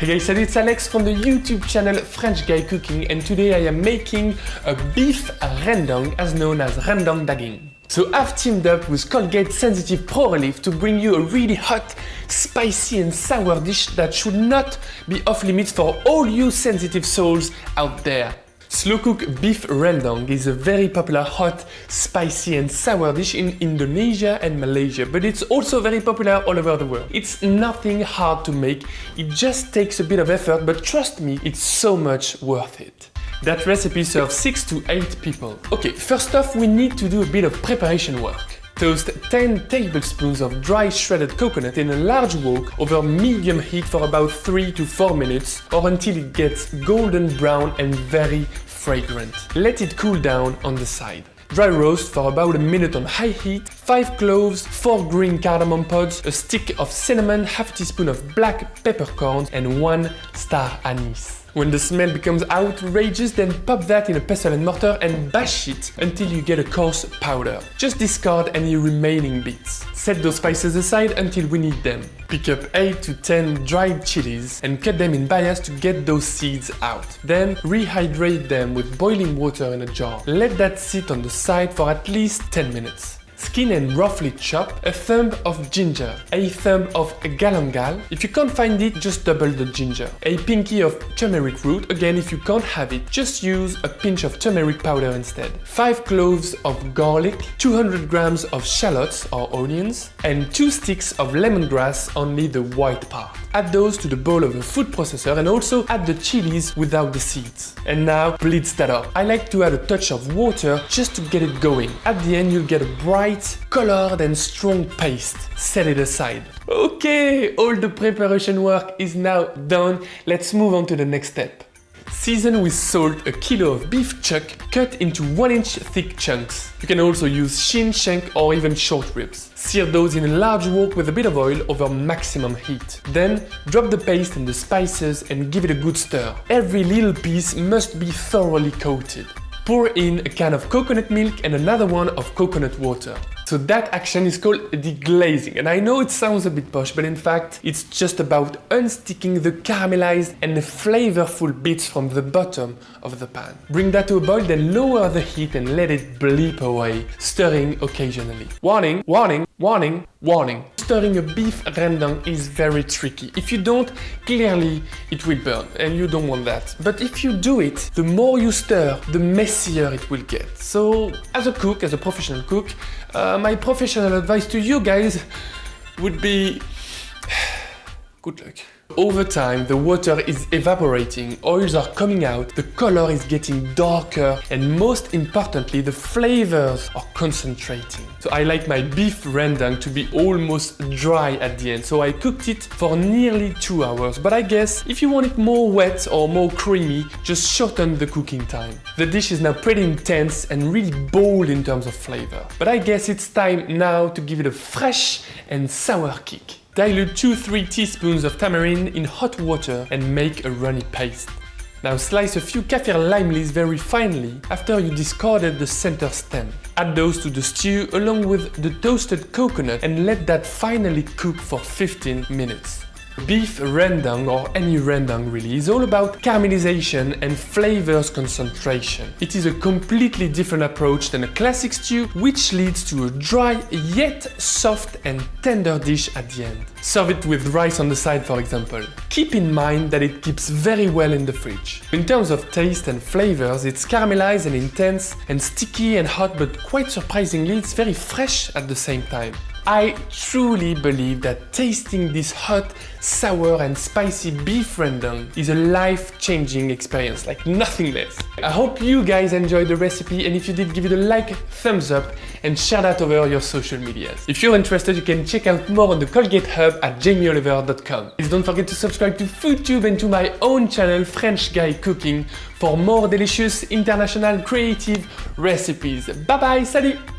Hey guys, salut, it's Alex from the YouTube channel French Guy Cooking, and today I am making a beef rendang, as known as rendang daging. So I've teamed up with Colgate Sensitive Pro Relief to bring you a really hot, spicy and sour dish that should not be off limits for all you sensitive souls out there. Slow cook beef rendang is a very popular hot, spicy and sour dish in Indonesia and Malaysia, but it's also very popular all over the world. It's nothing hard to make, it just takes a bit of effort, but trust me, it's so much worth it. That recipe serves 6 to 8 people. Okay, first off, we need to do a bit of preparation work. Toast 10 tablespoons of dry shredded coconut in a large wok over medium heat for about 3 to 4 minutes or until it gets golden brown and very fragrant. Let it cool down on the side. Dry roast for about a minute on high heat, 5 cloves, 4 green cardamom pods, a stick of cinnamon, half a teaspoon of black peppercorns and 1 star anise. When the smell becomes outrageous, then pop that in a pestle and mortar and bash it until you get a coarse powder. Just discard any remaining bits. Set those spices aside until we need them. Pick up 8 to 10 dried chilies and cut them in bias to get those seeds out. Then rehydrate them with boiling water in a jar. Let that sit on the side for at least 10 minutes. Skin and roughly chop a thumb of ginger, a thumb of galangal. If you can't find it, just double the ginger. A pinky of turmeric root, again if you can't have it, just use a pinch of turmeric powder instead. 5 cloves of garlic, 200 grams of shallots or onions, and 2 sticks of lemongrass, only the white part. Add those to the bowl of a food processor and also add the chilies without the seeds. And now blitz that up. I like to add a touch of water just to get it going. At the end you'll get a bright, colored and strong paste. Set it aside. Okay, all the preparation work is now done. Let's move on to the next step. Season with salt a kilo of beef chuck cut into 1-inch thick chunks. You can also use shin, shank or even short ribs. Sear those in a large wok with a bit of oil over maximum heat. Then drop the paste and the spices and give it a good stir. Every little piece must be thoroughly coated. Pour in a can of coconut milk and another one of coconut water. So that action is called deglazing, and I know it sounds a bit posh, but in fact it's just about unsticking the caramelized and flavorful bits from the bottom of the pan. Bring that to a boil, then lower the heat and let it bleep away, stirring occasionally. Warning, warning, warning, warning. Stirring a beef rendang is very tricky. If you don't, clearly it will burn, and you don't want that. But if you do it, the more you stir, the messier it will get. So as a cook, as a professional cook, my professional advice to you guys would be good luck. Over time, the water is evaporating, oils are coming out, the color is getting darker, and most importantly, the flavors are concentrating. So I like my beef rendang to be almost dry at the end, so I cooked it for nearly 2 hours. But I guess if you want it more wet or more creamy, just shorten the cooking time. The dish is now pretty intense and really bold in terms of flavor. But I guess it's time now to give it a fresh and sour kick. Dilute 2-3 teaspoons of tamarind in hot water and make a runny paste. Now slice a few kaffir lime leaves very finely after you discarded the center stem. Add those to the stew along with the toasted coconut and let that finally cook for 15 minutes. Beef rendang, or any rendang really, is all about caramelization and flavors concentration. It is a completely different approach than a classic stew, which leads to a dry yet soft and tender dish at the end. Serve it with rice on the side, for example. Keep in mind that it keeps very well in the fridge. In terms of taste and flavors, it's caramelized and intense and sticky and hot, but quite surprisingly, it's very fresh at the same time. I truly believe that tasting this hot, sour and spicy beef rendang is a life-changing experience, like nothing less. I hope you guys enjoyed the recipe, and if you did, give it a like, thumbs up and share that over your social medias. If you're interested, you can check out more on the Colgate Hub at jamieoliver.com. Please don't forget to subscribe to FoodTube and to my own channel French Guy Cooking for more delicious international creative recipes. Bye bye, salut!